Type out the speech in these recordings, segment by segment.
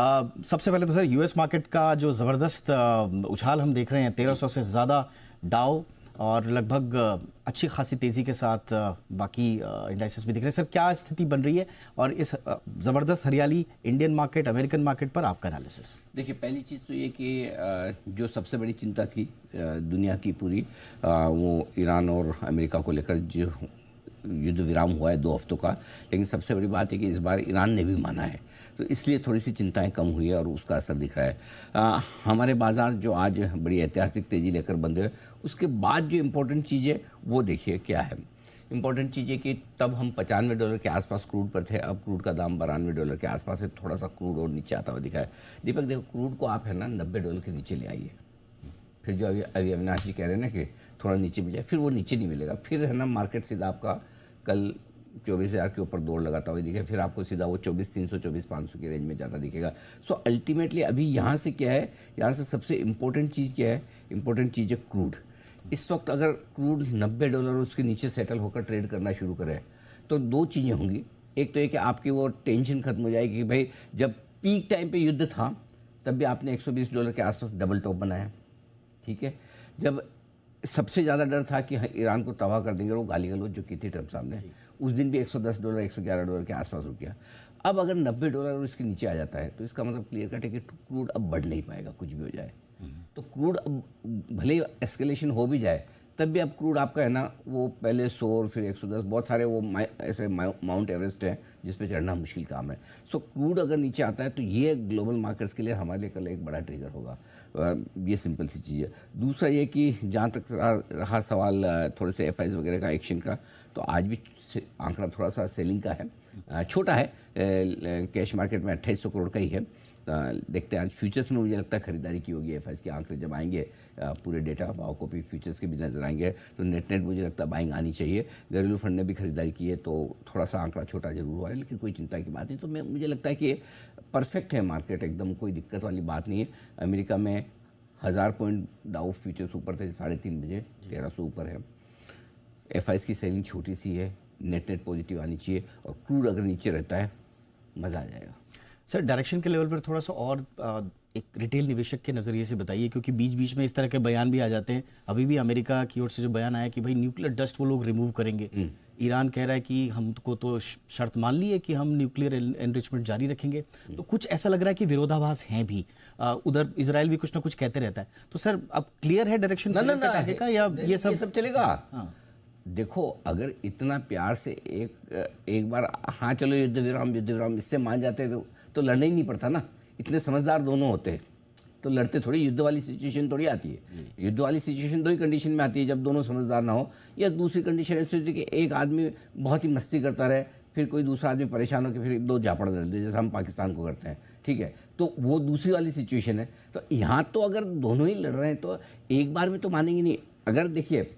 सबसे पहले तो सर यूएस मार्केट का जो ज़बरदस्त उछाल हम देख रहे हैं, 1300 से ज़्यादा डाउ और लगभग अच्छी खासी तेज़ी के साथ बाकी इंडाइसेस भी दिख रहे हैं। सर क्या स्थिति बन रही है और इस ज़बरदस्त हरियाली इंडियन मार्केट, अमेरिकन मार्केट पर आपका एनालिसिस? देखिए, पहली चीज़ तो ये कि जो सबसे बड़ी चिंता थी दुनिया की पूरी, वो ईरान और अमेरिका को लेकर जो युद्ध विराम हुआ है 2 हफ्तों का, लेकिन सबसे बड़ी बात है कि इस बार ईरान ने भी माना है, तो इसलिए थोड़ी सी चिंताएं कम हुई है और उसका असर दिख रहा है। हमारे बाज़ार जो आज बड़ी ऐतिहासिक तेज़ी लेकर बंद हुए, उसके बाद जो इम्पोर्टेंट चीज़ है वो देखिए क्या है। इम्पॉर्टेंट चीज़ है कि तब हम $95 के आसपास क्रूड पर थे, अब क्रूड का दाम $92 के आसपास है, थोड़ा सा क्रूड और नीचे आता हुआ दिखा है। दीपक देखो, क्रूड को आप है ना $90 के नीचे ले आइए, फिर जो अभी अविनाश जी कह रहे हैं ना कि थोड़ा नीचे मिल जाए, फिर वो नीचे नहीं मिलेगा, फिर है ना मार्केट सीधा आपका कल 24,000 के ऊपर दौड़ लगाता हुआ दिखेगा, फिर आपको सीधा वो 24,300 24,500 की रेंज में ज़्यादा दिखेगा। सो अल्टीमेटली अभी यहाँ से क्या है, यहाँ से सबसे इम्पोर्टेंट चीज़ क्या है, इम्पोर्टेंट चीज़ है क्रूड। इस वक्त अगर क्रूड $90 उसके नीचे सेटल होकर ट्रेड करना शुरू करे तो 2 चीज़ें होंगी। एक तो ये कि आपकी वो टेंशन खत्म हो जाएगी कि भाई जब पीक टाइम पे युद्ध था तब भी आपने $120 के आसपास डबल टॉप बनाया, ठीक है। जब सबसे ज़्यादा डर था कि ईरान को तबाह कर देंगे, वो गाली गलौज जो की थी ट्रंप साहब ने, उस दिन भी $110 $111 के आसपास रुक गया। अब अगर $90 इसके नीचे आ जाता है तो इसका मतलब क्लियर कट है कि क्रूड अब बढ़ नहीं पाएगा, कुछ भी हो जाए। तो क्रूड अब भले एस्केलेशन हो भी जाए तब भी अब क्रूड आपका है ना वो पहले 100 और फिर 110, बहुत सारे वो ऐसे माउंट एवरेस्ट हैं जिस पे चढ़ना मुश्किल काम है। सो क्रूड अगर नीचे आता है तो ये ग्लोबल मार्केट्स के लिए हमारे लिए कल एक बड़ा ट्रिगर होगा। ये सिंपल सी चीज़ है। दूसरा ये कि जहाँ तक रहा सवाल थोड़े से एफआईज वगैरह का एक्शन का, तो आज भी आंकड़ा थोड़ा सा सेलिंग का है, छोटा है, कैश मार्केट में 2800 करोड़ का ही है। देखते हैं आज फ्यूचर्स में मुझे लगता है खरीदारी की होगी। एफआईज के आंकड़े जब आएंगे, पूरे डेटा भाव को भी फ्यूचर्स के भी नजर आएंगे, तो नेट मुझे लगता है बाइंग आनी चाहिए। घरेलू फंड ने भी खरीदारी की है, तो थोड़ा सा आंकड़ा छोटा जरूर हुआ है, लेकिन कोई चिंता की बात नहीं। तो मुझे लगता है कि परफेक्ट है मार्केट, एकदम कोई दिक्कत वाली बात नहीं है। अमेरिका में 1000 पॉइंट डाउ फ्यूचर्स ऊपर थे 3:30 बजे, 1300 ऊपर है। एफआईज की सेलिंग छोटी सी है, नेट पॉजिटिव आनी चाहिए, और क्रूड अगर नीचे रहता है मज़ा आ जाएगा। सर डायरेक्शन के लेवल पर थोड़ा सा और एक रिटेल निवेशक के नज़रिए से बताइए, क्योंकि बीच बीच में इस तरह के बयान भी आ जाते हैं। अभी भी अमेरिका की ओर से जो बयान आया कि भाई न्यूक्लियर डस्ट वो लोग रिमूव करेंगे, ईरान कह रहा है कि हमको तो शर्त मान ली है कि हम न्यूक्लियर एनरिचमेंट जारी रखेंगे। तो कुछ ऐसा लग रहा है कि विरोधाभास हैं भी। उधर इजराइल भी कुछ ना कुछ कहते रहता है। तो सर अब क्लियर है डायरेक्शन आगे का, या ये सब चलेगा? हाँ। देखो, अगर इतना प्यार से एक बार हाँ चलो युद्ध विराम इससे मान जाते तो लड़ना ही नहीं पड़ता ना। इतने समझदार दोनों होते तो लड़ते थोड़ी। युद्ध वाली सिचुएशन थोड़ी आती है। युद्ध वाली सिचुएशन 2 ही कंडीशन में आती है, जब दोनों समझदार ना हो, या दूसरी कंडीशन ऐसी होती है कि एक आदमी बहुत ही मस्ती करता रहे, फिर कोई दूसरा आदमी परेशान हो के फिर 2 झापड़ दे दे, जैसे हम पाकिस्तान को करते हैं, ठीक है। तो वो दूसरी वाली सिचुएशन है। तो यहाँ तो अगर दोनों ही लड़ रहे हैं तो एक बार में तो मानेंगे नहीं। अगर देखिए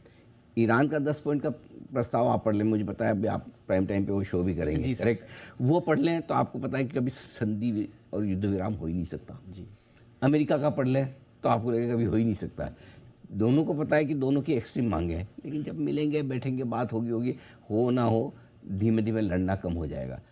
ईरान का 10 पॉइंट का प्रस्ताव आप पढ़ लें, मुझे पता है अभी आप प्राइम टाइम पे वो शो भी करेंगे, करेक्ट, वो पढ़ लें तो आपको पता है कि कभी संधि और युद्ध विराम हो ही नहीं सकता जी। अमेरिका का पढ़ लें तो आपको लगेगा कभी हो ही नहीं सकता। दोनों को पता है कि दोनों की एक्सट्रीम मांगे हैं, लेकिन जब मिलेंगे बैठेंगे बात होगी हो ना हो, धीमे धीमे लड़ना कम हो जाएगा।